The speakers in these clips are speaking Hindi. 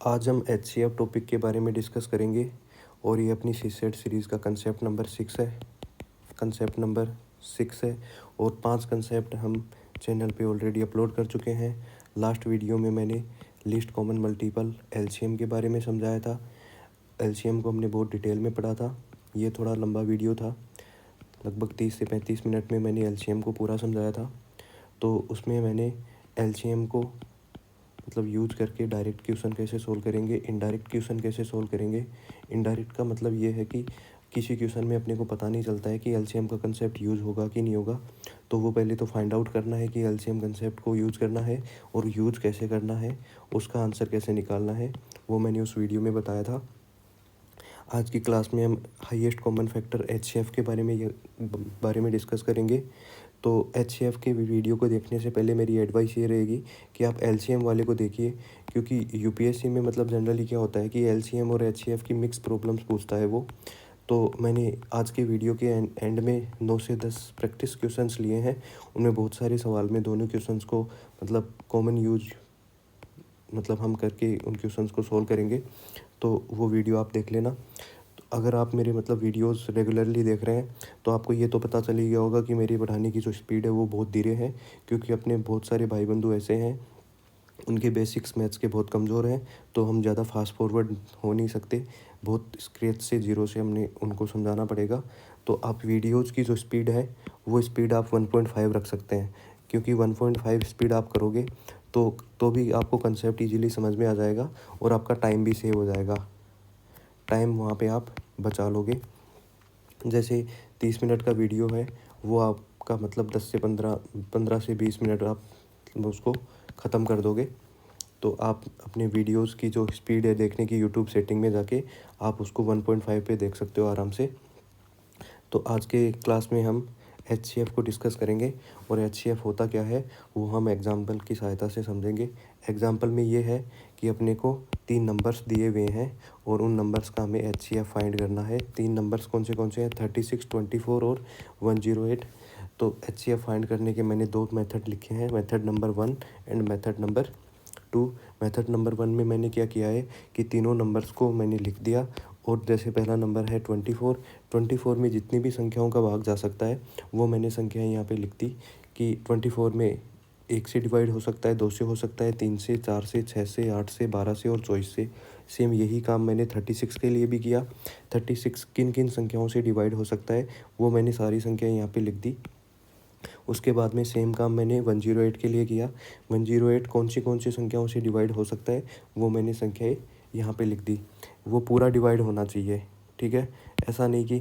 आज हम एचसीएफ टॉपिक के बारे में डिस्कस करेंगे और ये अपनी सीसेट सीरीज़ का कंसेप्ट नंबर 6 है और 5 कंसेप्ट हम चैनल पे ऑलरेडी अपलोड कर चुके हैं। लास्ट वीडियो में मैंने लीस्ट कॉमन मल्टीपल एलसीएम के बारे में समझाया था। एलसीएम को हमने बहुत डिटेल में पढ़ा था। ये थोड़ा लंबा वीडियो था, लगभग 30 से 35 मिनट में मैंने एलसीएम को पूरा समझाया था। तो उसमें मैंने एलसीएम को मतलब यूज करके डायरेक्ट क्वेश्चन कैसे सोल्व करेंगे, इनडायरेक्ट क्वेश्चन कैसे सोल्व करेंगे। इनडायरेक्ट का मतलब ये है कि किसी क्वेश्चन में अपने को पता नहीं चलता है कि एलसीएम का कंसेप्ट यूज़ होगा कि नहीं होगा, तो वो पहले तो फाइंड आउट करना है कि एलसीएम कंसेप्ट को यूज़ करना है और यूज़ कैसे करना है, उसका आंसर कैसे निकालना है, वो मैंने उस वीडियो में बताया था। आज की क्लास में हम हाईएस्ट कॉमन फैक्टर एचसीएफ के बारे में डिस्कस करेंगे। तो एचसीएफ के वीडियो को देखने से पहले मेरी एडवाइस ये रहेगी कि आप एलसीएम वाले को देखिए, क्योंकि यूपीएससी में मतलब जनरली क्या होता है कि एलसीएम और एचसीएफ की मिक्स प्रॉब्लम्स पूछता है वो। तो मैंने आज के वीडियो के एंड में 9 से 10 प्रैक्टिस क्वेश्चंस लिए हैं। उनमें बहुत सारे सवाल में दोनों क्वेश्चंस को मतलब कॉमन यूज मतलब हम करके उन क्वेश्चंस को सोल्व करेंगे। तो वो वीडियो आप देख लेना। तो अगर आप मेरे मतलब वीडियोस रेगुलरली देख रहे हैं तो आपको ये तो पता चल ही गया होगा कि मेरी पढ़ाने की जो स्पीड है वो बहुत धीरे है, क्योंकि अपने बहुत सारे भाई बंधु ऐसे हैं उनके बेसिक्स मैथ्स के बहुत कमज़ोर हैं, तो हम ज़्यादा फास्ट फॉरवर्ड हो नहीं सकते। बहुत स्क्रैच से ज़ीरो से हमने उनको समझाना पड़ेगा। तो आप वीडियोज़ की जो स्पीड है वो स्पीड आप 1.5 रख सकते हैं, क्योंकि 1.5 स्पीड आप करोगे तो भी आपको कंसेप्ट इजीली समझ में आ जाएगा और आपका टाइम भी सेव हो जाएगा। टाइम वहाँ पे आप बचा लोगे। जैसे 30 मिनट का वीडियो है वो आपका मतलब 10 से 15 से 20 मिनट आप उसको ख़त्म कर दोगे। तो आप अपने वीडियोस की जो स्पीड है देखने की यूट्यूब सेटिंग में जाके आप उसको 1.5 पे देख सकते हो आराम से। तो आज के क्लास में हम एचसीएफ को डिस्कस करेंगे और एचसीएफ होता क्या है वो हम एग्जाम्पल की सहायता से समझेंगे। एग्जाम्पल में ये है कि अपने को 3 नंबर्स दिए हुए हैं और उन नंबर्स का हमें एचसीएफ फाइंड करना है। 3 नंबर्स कौन से हैं? 36, 24 और 108। तो एचसीएफ फाइंड करने के मैंने 2 मेथड लिखे हैं, method number 1 and method number 2। Method number 1 में मैंने क्या किया है कि तीनों नंबर्स को मैंने लिख दिया। और जैसे पहला नंबर है 24 में जितनी भी संख्याओं का भाग जा सकता है वो मैंने संख्याएं यहाँ पे लिख दी कि 24 में 1 से डिवाइड हो सकता है, 2 से हो सकता है, 3 से, 4 से, 6 से, 8 से, 12 से और 24 से। सेम यही काम मैंने 36 के लिए भी किया। 36 किन किन संख्याओं से डिवाइड हो सकता है वो मैंने सारी संख्याएं यहाँ पे लिख दी। उसके बाद में सेम काम मैंने 108 के लिए किया। 108 कौन सी संख्याओं से डिवाइड हो सकता है वो मैंने संख्याएं यहाँ पे लिख दी। वो पूरा डिवाइड होना चाहिए, ठीक है। ऐसा नहीं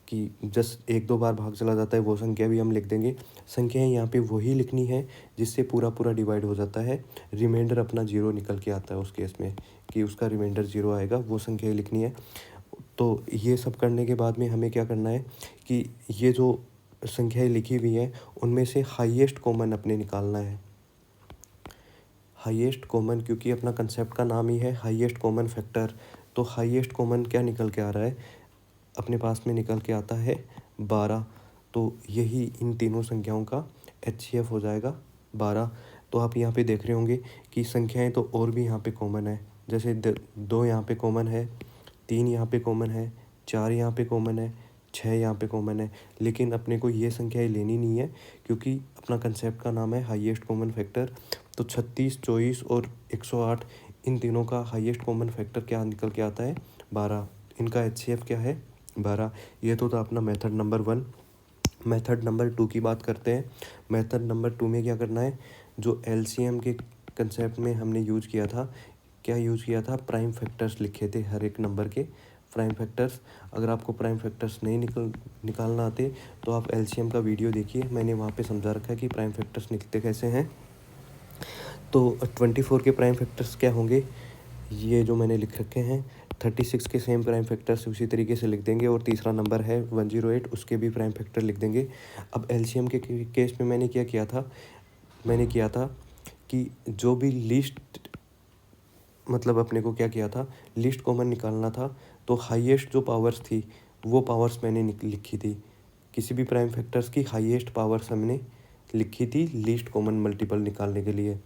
कि जस्ट 1-2 बार भाग चला जाता है वो संख्या भी हम लिख देंगे। संख्याएं यहाँ पे वही लिखनी है जिससे पूरा डिवाइड हो जाता है। रिमाइंडर अपना 0 निकल के आता है उस केस में कि उसका रिमाइंडर 0 आएगा, वो संख्याएं लिखनी है। तो ये सब करने के बाद में हमें क्या करना है कि ये जो संख्याएं लिखी हुई हैं उनमें से हाईएस्ट कॉमन अपने निकालना है। हाईएस्ट कॉमन, क्योंकि अपना कंसेप्ट का नाम ही है हाईएस्ट कॉमन फैक्टर। तो हाईएस्ट कॉमन क्या निकल के आ रहा है अपने पास में? निकल के आता है 12। तो यही इन तीनों संख्याओं का एचसीएफ हो जाएगा 12। तो आप यहाँ पे देख रहे होंगे कि संख्याएं तो और भी यहाँ पे कॉमन है। जैसे 2 यहाँ पे कॉमन है, 3 यहाँ पे कॉमन है, 4 यहाँ पे कॉमन है, 6 यहाँ पे कॉमन है। लेकिन अपने को ये संख्याएं लेनी नहीं है, क्योंकि अपना कंसेप्ट का नाम है हाईएस्ट कॉमन फैक्टर। तो 36, 24 और 108 इन तीनों का हाईएस्ट कॉमन फैक्टर क्या निकल के आता है? 12। इनका एचसीएफ क्या है? 12। ये तो था अपना मेथड नंबर 1। मेथड नंबर 2 की बात करते हैं। मेथड नंबर 2 में क्या करना है? जो एलसीएम के कंसेप्ट में हमने यूज किया था, क्या यूज़ किया था? प्राइम फैक्टर्स लिखे थे हर एक नंबर के प्राइम फैक्टर्स। अगर आपको प्राइम फैक्टर्स नहीं निकालना आते तो आप एलसीएम का वीडियो देखिए, मैंने वहाँ पे समझा रखा है कि प्राइम फैक्टर्स निकलते कैसे हैं। तो 24 के प्राइम फैक्टर्स क्या होंगे ये जो मैंने लिख रखे हैं। 36 के सेम प्राइम फैक्टर्स उसी तरीके से लिख देंगे और तीसरा नंबर है 108, उसके भी प्राइम फैक्टर लिख देंगे। अब एलसीएम के केस में मैंने क्या किया था? मैंने किया था कि जो भी लिस्ट मतलब अपने को क्या किया था, लिस्ट कॉमन निकालना था। तो हाईएस्ट जो पावर्स थी वो पावर्स मैंने लिखी थी। किसी भी प्राइम फैक्टर्स की हाईएस्ट पावर्स हमने लिखी थी लिस्ट कॉमन मल्टीपल निकालने के लिए।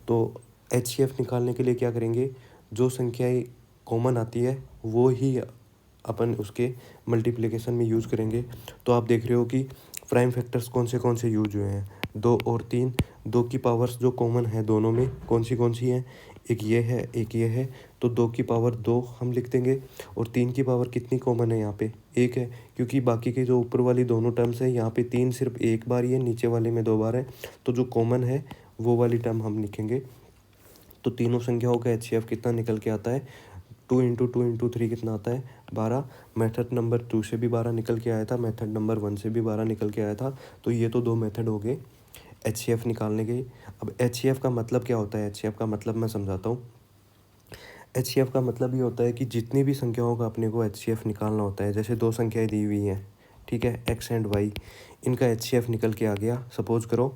तो HCF निकालने के लिए क्या करेंगे, जो संख्याएँ कॉमन आती है वो ही अपन उसके मल्टीप्लिकेशन में यूज़ करेंगे। तो आप देख रहे हो कि प्राइम फैक्टर्स कौन से यूज हुए हैं, 2 और 3। 2 की पावर्स जो कॉमन है दोनों में कौन सी हैं, एक ये है एक ये है, तो 2 की पावर 2 हम लिख देंगे। और 3 की पावर कितनी कॉमन है यहाँ पे, 1 है, क्योंकि बाकी के जो ऊपर वाली दोनों टर्म्स है यहाँ पे 3 सिर्फ एक बार ही है, नीचे वाले में 2 बार है, तो जो कॉमन है वो वाली टर्म हम लिखेंगे। तो तीनों संख्याओं का HCF कितना निकल के आता है, 2 × 2 × 3 कितना आता है, 12। मेथड नंबर 2 से भी 12 निकल के आया था, मेथड नंबर 1 से भी 12 निकल के आया था। तो ये तो 2 मेथड हो गए HCF निकालने के। अब HCF का मतलब क्या होता है, HCF का मतलब मैं समझाता हूँ। HCF का मतलब ये होता है कि जितनी भी संख्याओं का अपने को HCF निकालना होता है, जैसे 2 संख्याएँ दी हुई हैं, ठीक है, X एंड Y, इनका HCF निकल के आ गया, सपोज करो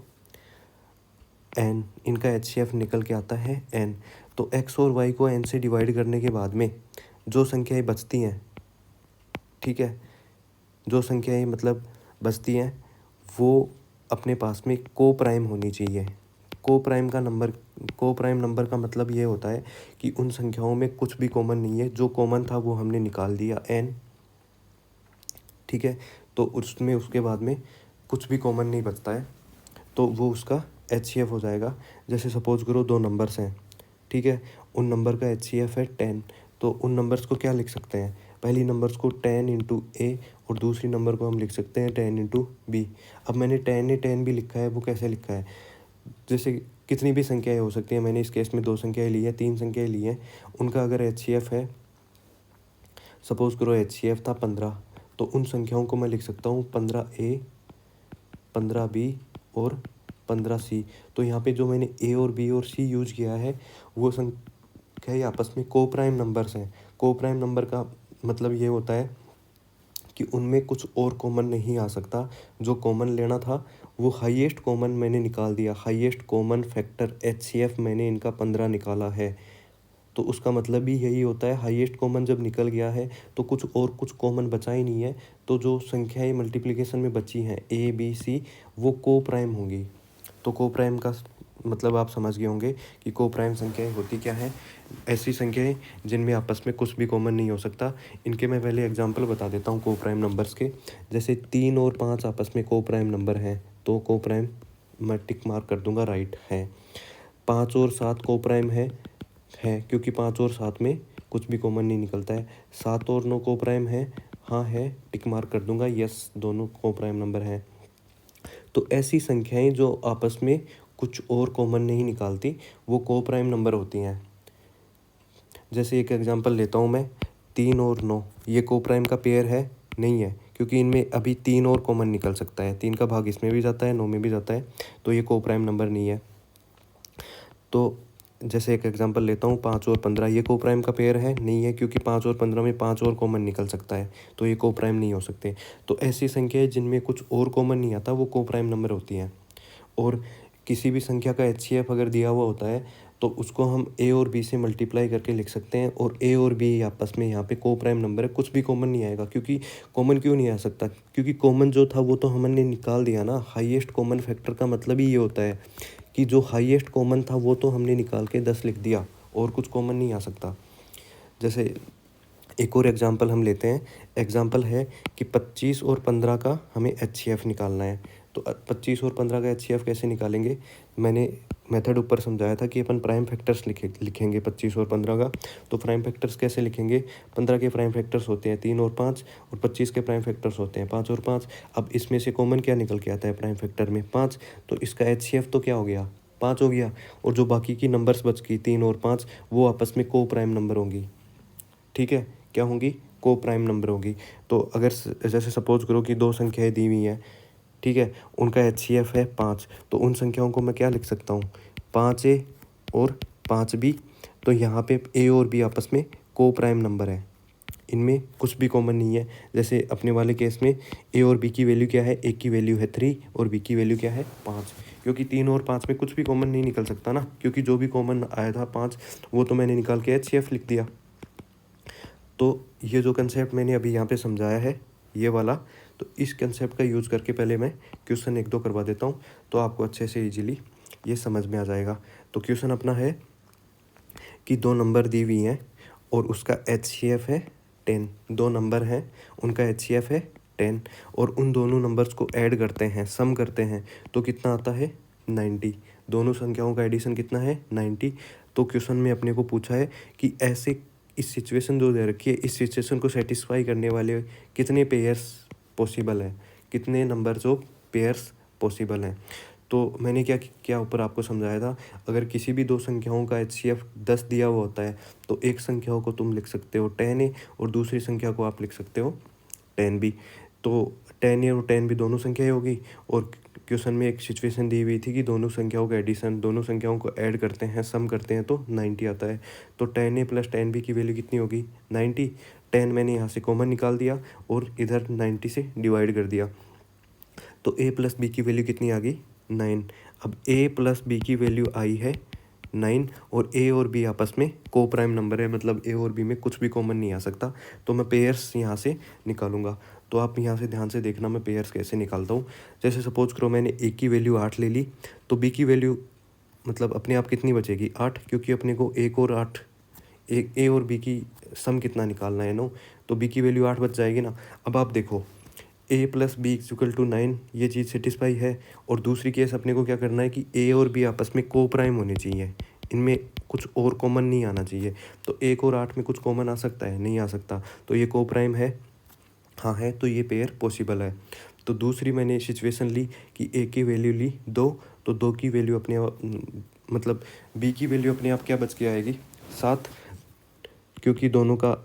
n, इनका HCF निकल के आता है n। तो x और y को n से डिवाइड करने के बाद में जो संख्याएँ बचती हैं, ठीक है, जो संख्याएँ मतलब बचती हैं वो अपने पास में को प्राइम होनी चाहिए। को प्राइम नंबर का मतलब ये होता है कि उन संख्याओं में कुछ भी कॉमन नहीं है, जो कॉमन था वो हमने निकाल दिया n, ठीक है, तो उसमें उसके बाद में कुछ भी कॉमन नहीं बचता है, तो वो उसका HCF हो जाएगा। जैसे सपोज करो 2 नंबर्स हैं, ठीक है, उन नंबर का HCF है 10, तो उन नंबर्स को क्या लिख सकते हैं, पहली नंबर्स को 10 × A और दूसरी नंबर को हम लिख सकते हैं 10 × B। अब मैंने 10 भी लिखा है, वो कैसे लिखा है, जैसे कितनी भी संख्याएँ हो सकती हैं, मैंने इस केस में 2 संख्याएँ ली हैं, 3 संख्याएँ ली हैं, उनका अगर HCF है, सपोज करो HCF था 15, तो उन संख्याओं को मैं लिख सकता हूँ 15A, 15B और 15C। तो यहाँ पे जो मैंने A और B और C यूज किया है वो संख्या ही आपस में को प्राइम नंबर्स हैं। को प्राइम नंबर का मतलब ये होता है कि उनमें कुछ और कॉमन नहीं आ सकता, जो कॉमन लेना था वो हाईएस्ट कॉमन मैंने निकाल दिया, हाईएस्ट कॉमन फैक्टर HCF मैंने इनका 15 निकाला है। तो उसका मतलब भी यही होता है, हाईएस्ट कॉमन जब निकल गया है तो कुछ कॉमन बचा ही नहीं है, तो जो संख्याएं मल्टीप्लिकेशन में बची हैं A B C वो को प्राइम होंगी। तो को प्राइम का मतलब आप समझ गए होंगे कि को प्राइम संख्याएं होती क्या है, ऐसी संख्याएं जिनमें आपस में कुछ भी कॉमन नहीं हो सकता। इनके मैं पहले एग्जांपल बता देता हूँ को प्राइम नंबर्स के। जैसे 3 और 5 आपस में को प्राइम नंबर हैं, तो को प्राइम मैं टिक मार्क कर दूंगा, राइट है। 5 और 7 को प्राइम है क्योंकि 5 और 7 में कुछ भी कॉमन नहीं निकलता है। 7 और 9 को प्राइम है, हाँ है, टिक मार्क कर दूंगा, यस, दोनों को प्राइम नंबर हैं। तो ऐसी संख्याएं जो आपस में कुछ और कॉमन नहीं निकालती वो को प्राइम नंबर होती हैं। जैसे एक एग्जांपल लेता हूँ मैं, 3 और 9, ये को प्राइम का पेयर है, नहीं है, क्योंकि इनमें अभी 3 और कॉमन निकल सकता है, 3 का भाग इसमें भी जाता है 9 में भी जाता है, तो ये को प्राइम नंबर नहीं है। तो जैसे एक एग्जांपल लेता हूँ, 5 और 15, ये को प्राइम का पेयर है, नहीं है, क्योंकि 5 और 15 में 5 और कॉमन निकल सकता है, तो ये को प्राइम नहीं हो सकते। तो ऐसी संख्याएं जिनमें कुछ और कॉमन नहीं आता वो को प्राइम नंबर होती हैं। और किसी भी संख्या का HCF अगर दिया हुआ होता है तो उसको हम A और B से मल्टीप्लाई करके लिख सकते हैं, और A और B आपस में यहाँ पे को प्राइम नंबर है, कुछ भी कॉमन नहीं आएगा। क्योंकि कॉमन क्यों नहीं आ सकता, क्योंकि कॉमन जो था वो तो हमने निकाल दिया ना। हाईएस्ट कॉमन फैक्टर का मतलब ही ये होता है कि जो हाईएस्ट कॉमन था वो तो हमने निकाल के 10 लिख दिया, और कुछ कॉमन नहीं आ सकता। जैसे एक और एग्जांपल हम लेते हैं, एग्जांपल है कि 25 और 15 का हमें HCF निकालना है। तो 25 और 15 का HCF कैसे निकालेंगे, मैंने मेथड ऊपर समझाया था कि अपन प्राइम फैक्टर्स लिखेंगे 25 और 15 का। तो प्राइम फैक्टर्स कैसे लिखेंगे, 15 के प्राइम फैक्टर्स होते हैं 3 और 5, और 25 के प्राइम फैक्टर्स होते हैं 5 और 5। अब इसमें से कॉमन क्या निकल के आता है प्राइम फैक्टर में, 5, तो इसका HCF तो क्या हो गया, 5 हो गया। और जो बाकी की नंबर्स बच गई 3 और 5, वो आपस में को प्राइम नंबर होंगी, ठीक है, क्या होंगी, को प्राइम नंबर होगी। तो अगर जैसे सपोज करो कि 2 संख्याएं दी हुई हैं, ठीक है, उनका HCF है 5, तो उन संख्याओं को मैं क्या लिख सकता हूँ, 5A और 5B। तो यहाँ पे A और B आपस में को प्राइम नंबर है, इनमें कुछ भी कॉमन नहीं है। जैसे अपने वाले केस में A और B की वैल्यू क्या है, A की वैल्यू है 3 और B की वैल्यू क्या है 5, क्योंकि 3 और 5 में कुछ भी कॉमन नहीं निकल सकता ना, क्योंकि जो भी कॉमन आया था 5 वो तो मैंने निकाल के HCF लिख दिया। तो ये जो कंसेप्ट मैंने अभी यहाँ पे समझाया है ये वाला, तो इस कंसेप्ट का यूज़ करके पहले मैं क्वेश्चन 1-2 करवा देता हूँ, तो आपको अच्छे से इजीली ये समझ में आ जाएगा। तो क्वेश्चन अपना है कि दो नंबर दी हुई हैं और उसका HCF है 10। दो नंबर हैं, उनका HCF है 10 और उन दोनों नंबर्स को ऐड करते हैं, सम करते हैं, तो कितना आता है 90। दोनों संख्याओं का एडिशन कितना है 90। तो क्वेश्चन में अपने को पूछा है कि ऐसे इस सिचुएशन जो दे रखी है, इस सिचुएशन को सेटिस्फाई करने वाले कितने पेयर्स पॉसिबल हैं, कितने नंबर्स ऑफ पेयर्स पॉसिबल हैं। तो मैंने क्या क्या ऊपर आपको समझाया था, अगर किसी भी दो संख्याओं का HCF 10 दिया हुआ होता है तो एक संख्या को तुम लिख सकते हो 10A और दूसरी संख्या को आप लिख सकते हो 10B। तो 10A और 10B दोनों संख्याएं होगी और क्वेश्चन में एक सिचुएशन दी हुई थी कि दोनों संख्याओं का एडिशन, दोनों संख्याओं को ऐड करते हैं, सम करते हैं तो 90 आता है। तो 10A प्लस 10B की वैल्यू कितनी होगी 90। 10 मैंने यहाँ से कॉमन निकाल दिया और इधर 90 से डिवाइड कर दिया, तो A प्लस बी की वैल्यू कितनी आ गई 9। अब A प्लस बी की वैल्यू आई है 9 और A और B आपस में को प्राइम नंबर है, मतलब A और B में कुछ भी कॉमन नहीं आ सकता, तो मैं पेयर्स यहाँ से निकालूंगा। तो आप यहाँ से ध्यान से देखना मैं पेयर्स कैसे निकालता हूँ। जैसे सपोज करो मैंने A की वैल्यू 8 ले ली, तो B की वैल्यू मतलब अपने आप कितनी बचेगी 8, क्योंकि अपने को 1 और 8 एक A और B की सम कितना निकालना है 9, तो B की वैल्यू 8 बच जाएगी ना। अब आप देखो A plus B equal to 9, ये चीज़ सेटिस्फाई है। और दूसरी केस अपने को क्या करना है कि A और B आपस में को प्राइम होने चाहिए, इनमें कुछ और कॉमन नहीं आना चाहिए। तो 1 और 8 में कुछ कॉमन आ सकता है, नहीं आ सकता, तो ये को प्राइम है, हाँ है, तो ये पेयर पॉसिबल है। तो दूसरी मैंने सिचुएशन ली कि A की वैल्यू ली 2, तो 2 की वैल्यू अपने मतलब B की वैल्यू अपने आप क्या बच के आएगी 7, क्योंकि दोनों का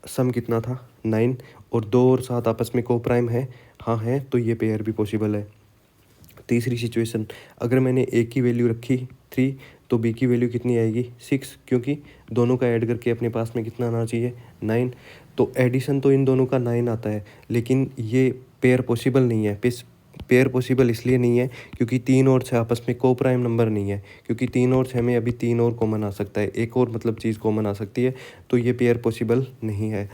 सम कितना था 9 और 2 और 7 आपस में को प्राइम है, हाँ है, तो ये पेयर भी पॉसिबल है। तीसरी सिचुएशन, अगर मैंने A की वैल्यू रखी 3 तो B की वैल्यू कितनी आएगी 6, क्योंकि दोनों का ऐड करके अपने पास में कितना आना चाहिए 9। तो एडिशन तो इन दोनों का 9 आता है, लेकिन ये पेयर पॉसिबल नहीं है। पेयर पॉसिबल इसलिए नहीं है क्योंकि 3 और 6 आपस में को प्राइम नंबर नहीं है, क्योंकि 3 और 6 में अभी 3 और कॉमन आ सकता है, एक और मतलब चीज़ कॉमन आ सकती है, तो ये पेयर पॉसिबल नहीं है।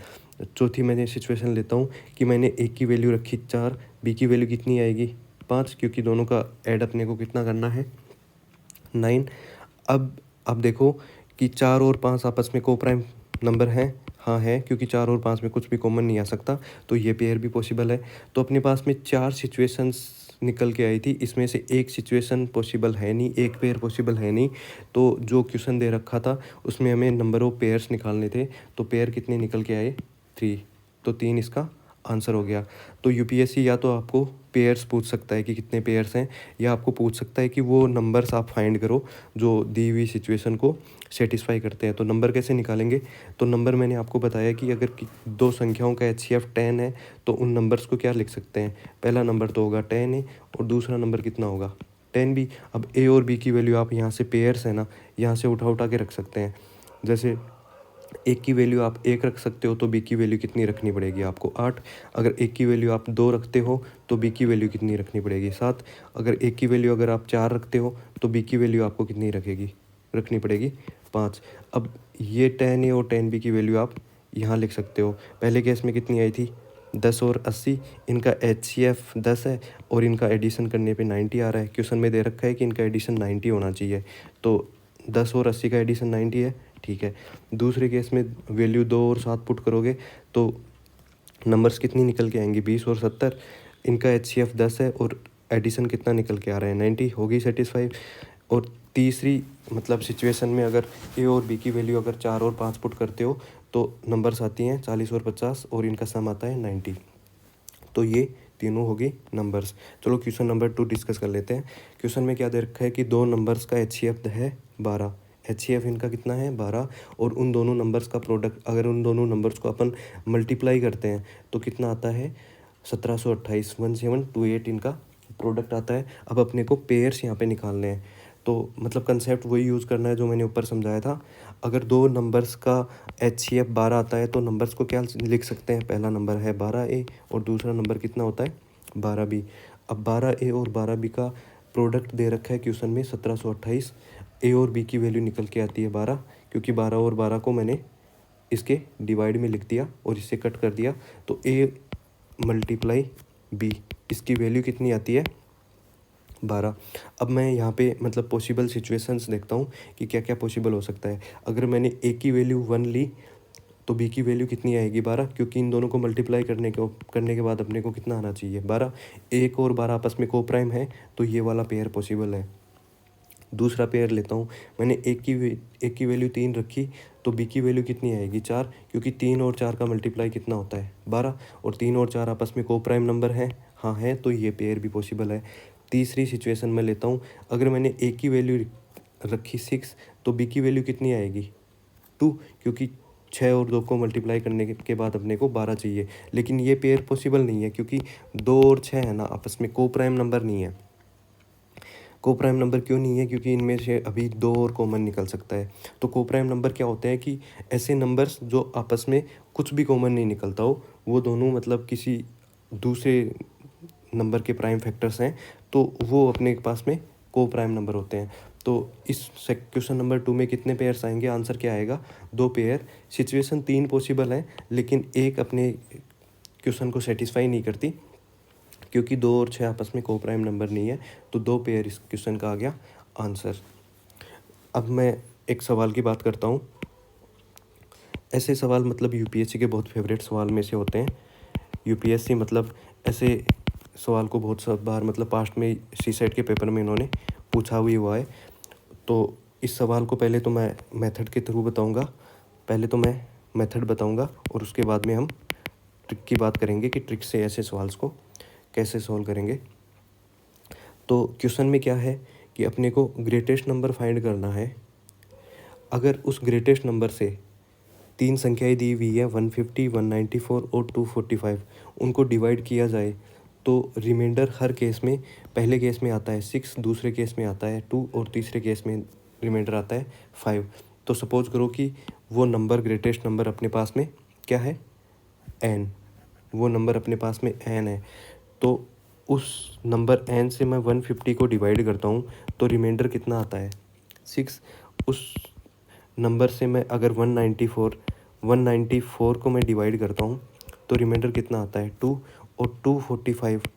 चौथी मैंने सिचुएशन लेता हूँ कि मैंने A की वैल्यू रखी 4, B की वैल्यू कितनी आएगी 5, क्योंकि दोनों का ऐड अपने को कितना करना है 9। अब देखो कि 4 और 5 आपस में को प्राइम नंबर है, हाँ है, क्योंकि 4 और 5 में कुछ भी कॉमन नहीं आ सकता, तो ये पेयर भी पॉसिबल है। तो अपने पास में 4 सिचुएशंस निकल के आई थी, इसमें से एक सिचुएशन पॉसिबल है नहीं, एक पेयर पॉसिबल है नहीं। तो जो क्वेश्चन दे रखा था उसमें हमें नंबर ऑफ पेयर्स निकालने थे, तो पेयर कितने निकल के आए 3, तो 3 इसका आंसर हो गया। तो यूपीएससी या तो आपको पेयर्स पूछ सकता है कि कितने पेयर्स हैं, या आपको पूछ सकता है कि वो नंबर्स आप फाइंड करो जो दी हुई सिचुएशन को सेटिस्फाई करते हैं। तो नंबर कैसे निकालेंगे, तो नंबर मैंने आपको बताया कि अगर दो संख्याओं का HCF 10 है तो उन नंबर्स को क्या लिख सकते हैं, पहला नंबर तो होगा 10A और दूसरा नंबर कितना होगा 10B। अब A और B की वैल्यू आप यहाँ से पेयर्स है ना, यहाँ से उठा के रख सकते हैं। जैसे एक की वैल्यू आप 1 रख सकते हो तो B की वैल्यू कितनी रखनी पड़ेगी आपको 8। अगर एक की वैल्यू आप 2 रखते हो तो B की वैल्यू कितनी रखनी पड़ेगी 7। अगर एक की वैल्यू अगर आप 4 रखते हो तो B की वैल्यू आपको कितनी रखनी पड़ेगी 5। अब ये 10A और 10B की वैल्यू आप यहाँ लिख सकते हो। पहले केस में कितनी आई थी 10 और 80, इनका HCF 10 है और इनका एडिशन करने पे 90 आ रहा है। क्वेश्चन में दे रखा है कि इनका एडिशन 90 होना चाहिए, तो 10 और 80 का एडिशन 90 है, ठीक है। दूसरे केस में वैल्यू 2 और 7 पुट करोगे तो नंबर्स कितनी निकल के आएंगी 20 और 70। इनका HCF 10 है और एडिशन कितना निकल के आ रहा है 90, होगी सेटिस्फाई। और तीसरी मतलब सिचुएशन में अगर A और B की वैल्यू अगर 4 और 5 पुट करते हो तो नंबर्स आती हैं 40 और 50 और इनका सम आता है 90। तो ये तीनों होगी नंबर्स। चलो क्वेश्चन नंबर 2 डिस्कस कर लेते हैं। क्वेश्चन में क्या दे रखा है कि दो नंबर्स का HCF है 12, HCF इनका कितना है 12, और उन दोनों नंबर्स का प्रोडक्ट अगर उन दोनों नंबर्स को अपन मल्टीप्लाई करते हैं तो कितना आता है 1728, 1728 इनका प्रोडक्ट आता है। अब अपने को पेयर्स यहाँ पे निकालने हैं, तो मतलब कंसेप्ट वही यूज़ करना है जो मैंने ऊपर समझाया था। अगर दो नंबर्स का HCF 12 आता है तो नंबर्स को क्या लिख सकते हैं, पहला नंबर है 12A और दूसरा नंबर कितना होता है 12B। अब 12A और 12B का प्रोडक्ट दे रखा है क्वेश्चन में 1728। A और B की वैल्यू निकल के आती है 12, क्योंकि 12 और 12 को मैंने इसके डिवाइड में लिख दिया और इससे कट कर दिया, तो A मल्टीप्लाई B, इसकी वैल्यू कितनी आती है 12। अब मैं यहाँ पे मतलब पॉसिबल सिचुएशंस देखता हूँ कि क्या क्या पॉसिबल हो सकता है। अगर मैंने ए की वैल्यू 1 ली तो बी की वैल्यू कितनी आएगी 12, क्योंकि इन दोनों को मल्टीप्लाई करने के बाद अपने को कितना आना चाहिए 12। एक और 12 आपस में को प्राइम है, तो ये वाला पेयर पॉसिबल है। दूसरा पेयर लेता हूँ, मैंने एक की वैल्यू 3 रखी, तो बी की वैल्यू कितनी आएगी 4, क्योंकि 3 और 4 का मल्टीप्लाई कितना होता है 12, और 3 और 4 आपस में को प्राइम नंबर है, हाँ है, तो ये पेयर भी पॉसिबल है। तीसरी सिचुएशन में लेता हूँ, अगर मैंने ए की वैल्यू रखी 6, तो बी की वैल्यू कितनी आएगी 2, क्योंकि 6 और 2 को मल्टीप्लाई करने के बाद अपने को 12 चाहिए। लेकिन ये पेयर पॉसिबल नहीं है, क्योंकि 2 और 6 है ना आपस में को प्राइम नंबर नहीं है। को प्राइम नंबर क्यों नहीं है, क्योंकि इनमें से अभी 2 और कॉमन निकल सकता है। तो को प्राइम नंबर क्या होते हैं कि ऐसे नंबर्स जो आपस में कुछ भी कॉमन नहीं निकलता हो, वो दोनों मतलब किसी दूसरे नंबर के प्राइम फैक्टर्स हैं, तो वो अपने पास में को प्राइम नंबर होते हैं। तो इस क्वेश्चन नंबर 2 में कितने पेयर्स आएंगे, आंसर क्या आएगा 2 पेयर। सिचुएशन 3 पॉसिबल है, लेकिन एक अपने क्वेश्चन को सेटिस्फाई नहीं करती, क्योंकि 2 और 6 आपस में को प्राइम नंबर नहीं है, तो 2 पेयर इस क्वेश्चन का आ गया आंसर। अब मैं एक सवाल की बात करता हूँ। ऐसे सवाल मतलब यूपीएससी के बहुत फेवरेट सवाल में से होते हैं। यूपीएससी मतलब ऐसे सवाल को बहुत सब बार मतलब पास्ट में सीसेट के पेपर में इन्होंने पूछा भी हुआ है। तो इस सवाल को पहले तो मैं मेथड के थ्रू बताऊंगा, और उसके बाद में हम ट्रिक की बात करेंगे कि ट्रिक से ऐसे सवाल्स को कैसे सॉल्व करेंगे। तो क्वेश्चन में क्या है कि अपने को ग्रेटेस्ट नंबर फाइंड करना है। अगर उस ग्रेटेस्ट नंबर से 3 संख्याएं दी हुई है 150, 194 और 245, उनको डिवाइड किया जाए तो रिमाइंडर हर केस में, पहले केस में आता है 6, दूसरे केस में आता है 2 और तीसरे केस में रिमाइंडर आता है 5। तो सपोज करो कि वो नंबर ग्रेटेस्ट नंबर अपने पास में क्या है n, वो नंबर अपने पास में n है। तो उस नंबर n से मैं 150 को डिवाइड करता हूँ तो रिमाइंडर कितना आता है 6। उस नंबर से मैं अगर 194 को मैं डिवाइड करता हूँ तो रिमाइंडर कितना आता है 2, और 245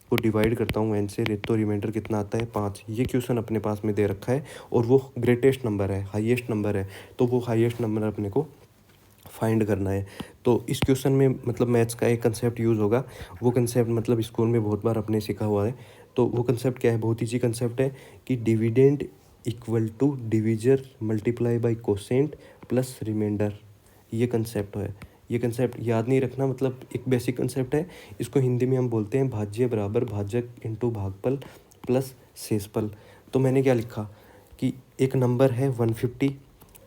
को डिवाइड करता हूँ n से, तो रिमाइंडर कितना आता है 5। ये क्वेश्चन अपने पास में दे रखा है, और वो ग्रेटेस्ट नंबर है, हाईएस्ट नंबर है, तो वो हाईएस्ट नंबर अपने को फाइंड करना है। तो इस क्वेश्चन में मतलब मैथ्स का एक कंसेप्ट यूज़ होगा, वो कंसेप्ट मतलब स्कूल में बहुत बार अपने सीखा हुआ है। तो वो कंसेप्ट क्या है, बहुत ईजी कंसेप्ट है कि dividend equal to divisor multiply by quotient plus remainder. ये कंसेप्ट है, ये कंसेप्ट याद नहीं रखना, मतलब एक बेसिक कंसेप्ट है। इसको हिंदी में हम बोलते हैं भाज्य बराबर भाजक इंटू भागफल प्लस शेषफल। तो मैंने क्या लिखा कि एक नंबर है 150,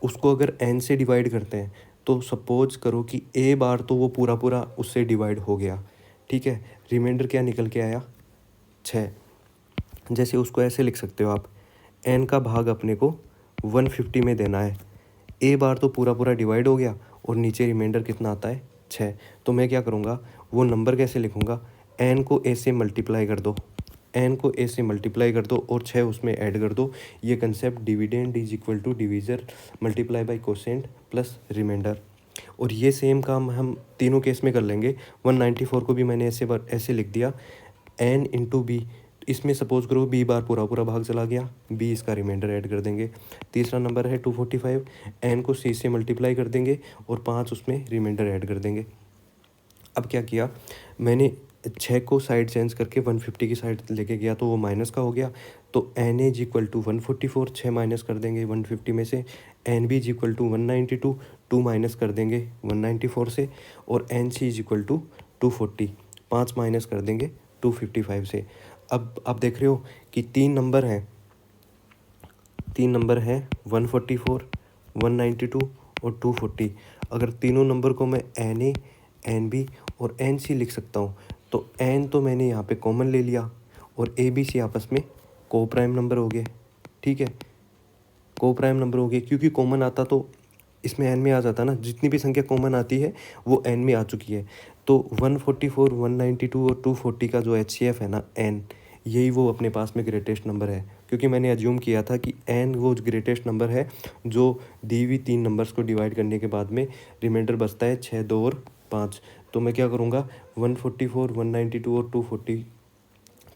उसको अगर n से डिवाइड करते हैं तो सपोज करो कि a बार तो वो पूरा पूरा उससे डिवाइड हो गया, ठीक है। रिमाइंडर क्या निकल के आया 6। जैसे उसको ऐसे लिख सकते हो आप, n का भाग अपने को 150 में देना है, a बार तो पूरा पूरा डिवाइड हो गया और नीचे रिमाइंडर कितना आता है 6। तो मैं क्या करूँगा, वो नंबर कैसे लिखूँगा, n को a से मल्टीप्लाई कर दो, और 6 उसमें ऐड कर दो। ये concept dividend is equal to divisor multiply by quotient plus remainder. और ये सेम काम हम तीनों केस में कर लेंगे। 194 को भी मैंने ऐसे लिख दिया n इंटू बी, इसमें सपोज करो b बार पूरा पूरा भाग चला गया, b इसका रिमाइंडर ऐड कर देंगे। तीसरा नंबर है 245, n को c से मल्टीप्लाई कर देंगे और 5 उसमें रिमाइंडर ऐड कर देंगे। अब क्या किया मैंने, 6 को साइड चेंज करके 150 की साइड लेके गया तो वो माइनस का हो गया। तो n is equal to 144, 6 minus कर देंगे 150 में से, n B is equal to 192, 2 minus कर देंगे 194 से, और n C is equal to 240, 5 minus कर देंगे 255 से। अब आप देख रहे हो कि तीन नंबर हैं 144, 192 और 240। अगर तीनों नंबर को मैं एन ए, एन बी और एन सी लिख सकता हूँ, तो एन तो मैंने यहाँ पे कॉमन ले लिया और ए बी सी आपस में को प्राइम नंबर हो गए, ठीक है, को प्राइम नंबर हो गए। क्योंकि कॉमन आता तो इसमें एन में आ जाता ना, जितनी भी संख्या कॉमन आती है वो एन में आ चुकी है। तो 144, 192 और 240 का जो HCF है ना एन, यही वो अपने पास में ग्रेटेस्ट नंबर है। क्योंकि मैंने अज्यूम किया था कि एन वो ग्रेटेस्ट नंबर है जो दी हुई तीन नंबर्स को डिवाइड करने के बाद में रिमाइंडर बचता है 6, 2 और 5। तो मैं क्या करूँगा, 144, 192 और 240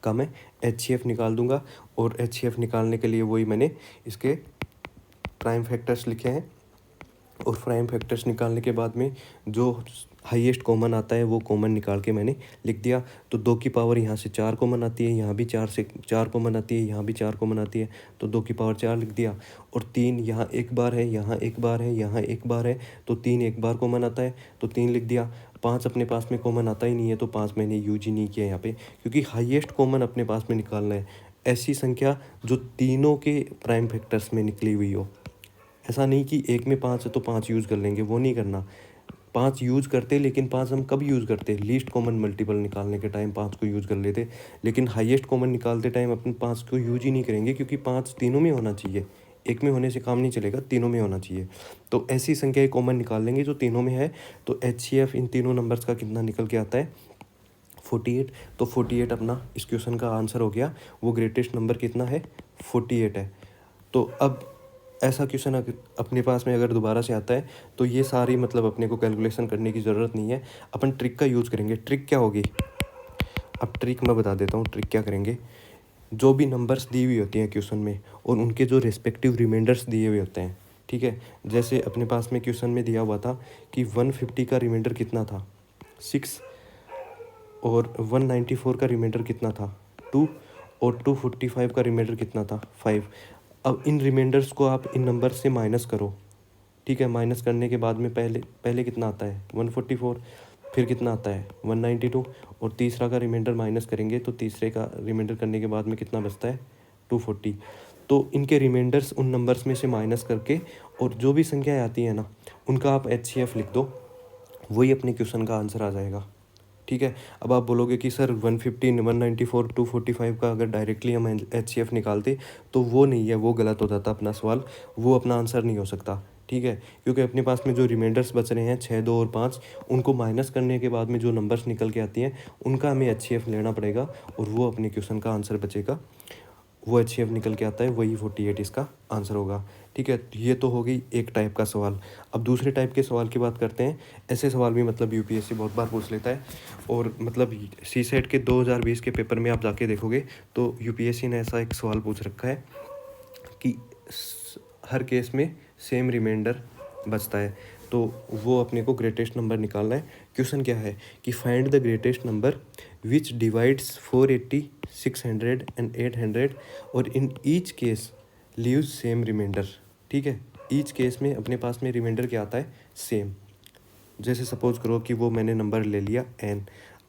का मैं HCF निकाल दूंगा। और HCF निकालने के लिए वही मैंने इसके प्राइम फैक्टर्स लिखे हैं। और प्राइम फैक्टर्स निकालने के बाद में जो हाईएस्ट कॉमन आता है वो कॉमन निकाल के मैंने लिख दिया। तो 2 की पावर यहाँ से 4 कॉमन आती है, यहाँ भी 4 से 4 कॉमन आती है, यहाँ भी 4 कॉमन आती है, तो 2 की पावर 4 लिख दिया। और 3 यहाँ एक बार है, यहाँ एक बार है, यहाँ एक बार है, तो 3 एक बार कॉमन आता है, तो 3 लिख दिया। 5 अपने पास में कॉमन आता ही नहीं है, तो 5 मैंने यूज ही नहीं किया यहाँ पे, क्योंकि हाईएस्ट कॉमन अपने पास में निकालना है। ऐसी संख्या जो तीनों के प्राइम फैक्टर्स में निकली हुई हो। ऐसा नहीं कि एक में 5 है तो 5 यूज़ कर लेंगे, वो नहीं करना। 5 यूज़ करते, लेकिन 5 हम कब यूज़ करते, लीस्ट कॉमन मल्टीपल निकालने के टाइम 5 को यूज़ कर लेते। लेकिन हाईएस्ट कॉमन निकालते टाइम अपन 5 को यूज ही नहीं करेंगे, क्योंकि 5 तीनों में होना चाहिए। एक में होने से काम नहीं चलेगा, तीनों में होना चाहिए। तो ऐसी संख्या कॉमन निकाल लेंगे जो तीनों में है। तो HCF इन तीनों नंबर्स का कितना निकल के आता है, 48। तो 48 अपना इस क्वेश्चन का आंसर हो गया। वो ग्रेटेस्ट नंबर कितना है, 48 है। तो अब ऐसा क्वेश्चन अपने पास में अगर दोबारा से आता है तो ये सारी मतलब अपने को कैलकुलेशन करने की ज़रूरत नहीं है, अपन ट्रिक का यूज़ करेंगे। ट्रिक क्या होगी, अब ट्रिक मैं बता देता हूँ। ट्रिक क्या करेंगे, जो भी नंबर्स दी हुई होती हैं क्वेश्चन में और उनके जो रिस्पेक्टिव रिमाइंडर्स दिए हुए होते हैं, ठीक है। जैसे अपने पास में क्वेश्चन में दिया हुआ था कि 150 का रिमाइंडर कितना था, 6, और 194 का रिमाइंडर कितना था, 2, और 245 का रिमाइंडर कितना था, 5। अब इन रिमाइंडर्स को आप इन नंबर से माइनस करो, ठीक है। माइनस करने के बाद में पहले कितना आता है, 144, फिर कितना आता है 192, और तीसरा का रिमाइंडर माइनस करेंगे तो तीसरे का रिमाइंडर करने के बाद में कितना बचता है, 240। तो इनके रिमाइंडर्स उन नंबर्स में से माइनस करके और जो भी संख्याएँ आती हैं ना उनका आप HCF लिख दो, वही अपने क्वेश्चन का आंसर आ जाएगा, ठीक है। अब आप बोलोगे कि सर 150, 194, 245 का अगर डायरेक्टली हम HCF निकालते तो वो नहीं है, वो गलत हो जाता अपना सवाल, वो अपना आंसर नहीं हो सकता, ठीक है। क्योंकि अपने पास में जो रिमाइंडर्स बच रहे हैं 6, 2 और 5, उनको माइनस करने के बाद में जो नंबर्स निकल के आती हैं उनका हमें HCF लेना पड़ेगा, और वो अपने क्वेश्चन का आंसर बचेगा। वो HCF निकल के आता है, वही 48 इसका आंसर होगा, ठीक है। ये तो हो गई एक टाइप का सवाल। अब दूसरे टाइप के सवाल की बात करते हैं। ऐसे सवाल भी मतलब UPSC बहुत बार पूछ लेता है, और मतलब CSET के 2020 के पेपर में आप जाके देखोगे तो UPSC ने ऐसा एक सवाल पूछ रखा है कि हर केस में सेम रिमाइंडर बचता है, तो वो अपने को ग्रेटेस्ट नंबर निकालना है। क्वेश्चन क्या है कि find the greatest number which divides 480, 600 and 800 और in each case leaves same remainder, ठीक है। ईच केस में अपने पास में रिमाइंडर क्या आता है, सेम। जैसे सपोज करो कि वो मैंने नंबर ले लिया n,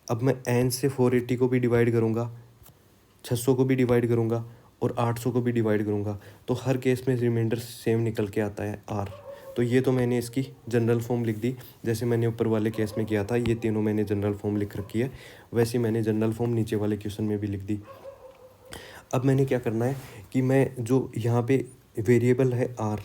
अब मैं n से 480 को भी डिवाइड करूँगा, 600 को भी डिवाइड करूँगा और 800 को भी डिवाइड करूँगा, तो हर केस में रिमाइंडर सेम निकल के आता है r। तो ये तो मैंने इसकी जनरल फॉर्म लिख दी, जैसे मैंने ऊपर वाले केस में किया था। ये तीनों मैंने जनरल फॉर्म लिख रखी है, वैसे मैंने जनरल फॉर्म नीचे वाले क्वेश्चन में भी लिख दी। अब मैंने क्या करना है कि मैं जो यहाँ पे वेरिएबल है r,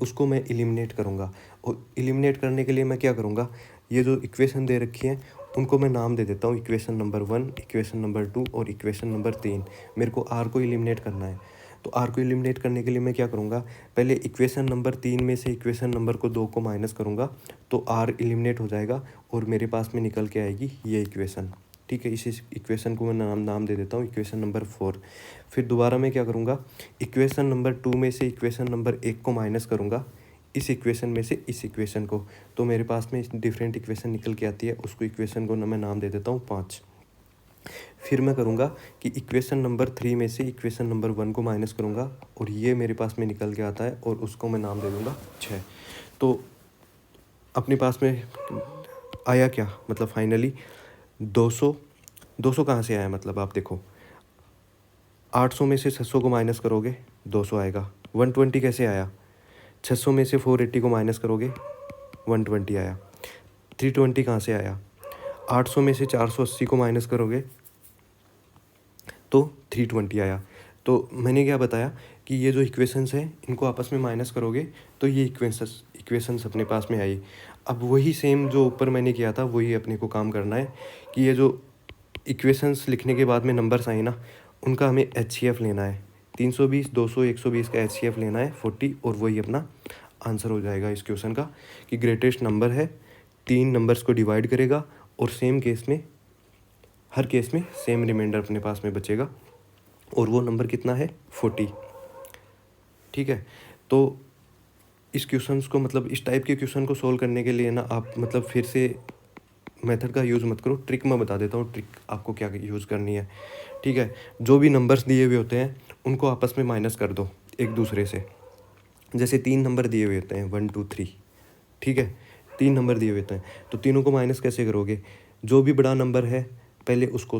उसको मैं एलिमिनेट करूँगा। और एलिमिनेट करने के लिए मैं क्या करूँगा, ये जो इक्वेशन दे रखी है उनको मैं नाम दे देता हूँ, इक्वेशन नंबर 1, इक्वेशन नंबर 2 और इक्वेशन नंबर 3। मेरे को r को एलिमिनेट करना है, तो r को एलिमिनेट करने के लिए मैं क्या करूँगा, पहले इक्वेशन नंबर 3 में से इक्वेशन नंबर को 2 को माइनस करूँगा, तो r एलिमिनेट हो जाएगा और मेरे पास में निकल के आएगी ये इक्वेशन, ठीक है। इसी इक्वेशन को मैं नाम दे देता हूँ इक्वेशन नंबर 4। फिर दोबारा मैं क्या करूँगा, इक्वेशन नंबर 2 में से इक्वेशन नंबर 1 को माइनस करूँगा, इस इक्वेशन में से इस इक्वेशन को, तो मेरे पास में डिफरेंट इक्वेशन निकल के आती है। उसको इक्वेशन को मैं नाम दे देता हूँ 5। फिर मैं करूँगा कि इक्वेशन नंबर 3 में से इक्वेशन नंबर 1 को माइनस करूँगा और ये मेरे पास में निकल के आता है, और उसको मैं नाम दे दूँगा 6। तो अपने पास में आया क्या, मतलब फाइनली 200 कहाँ से आया, मतलब आप देखो 800 में से 600 को माइनस करोगे 200 आएगा। 120 कैसे आया, 600 में से 480 को माइनस करोगे 120 आया। 320 कहाँ से आया, 800 में से 480 को माइनस करोगे तो 320 आया। तो मैंने क्या बताया कि ये जो इक्वेशंस हैं इनको आपस में माइनस करोगे तो ये इक्वेशंस अपने पास में आई। अब वही सेम जो ऊपर मैंने किया था वही अपने को काम करना है कि ये जो इक्वेशंस लिखने के बाद में नंबर्स आए ना उनका हमें HCF लेना है। 320, 200, 120 का HCF लेना है 40, और वही अपना आंसर हो जाएगा इस क्वेश्चन का कि ग्रेटेस्ट नंबर है, 3 नंबर्स को डिवाइड करेगा और सेम केस में हर केस में सेम रिमाइंडर अपने पास में बचेगा और वो नंबर कितना है 40। ठीक है, तो इस क्वेश्चंस को मतलब इस टाइप के क्वेश्चन को सोल्व करने के लिए ना आप मतलब फिर से मेथड का यूज़ मत करो, ट्रिक मैं बता देता हूँ ट्रिक आपको क्या यूज़ करनी है। ठीक है, जो भी नंबर्स दिए हुए होते हैं उनको आपस में माइनस कर दो एक दूसरे से। जैसे 3 नंबर दिए हुए होते हैं 1 2 3, ठीक है, 3 नंबर दिए हुए होते हैं, तो तीनों को माइनस कैसे करोगे? जो भी बड़ा नंबर है पहले उसको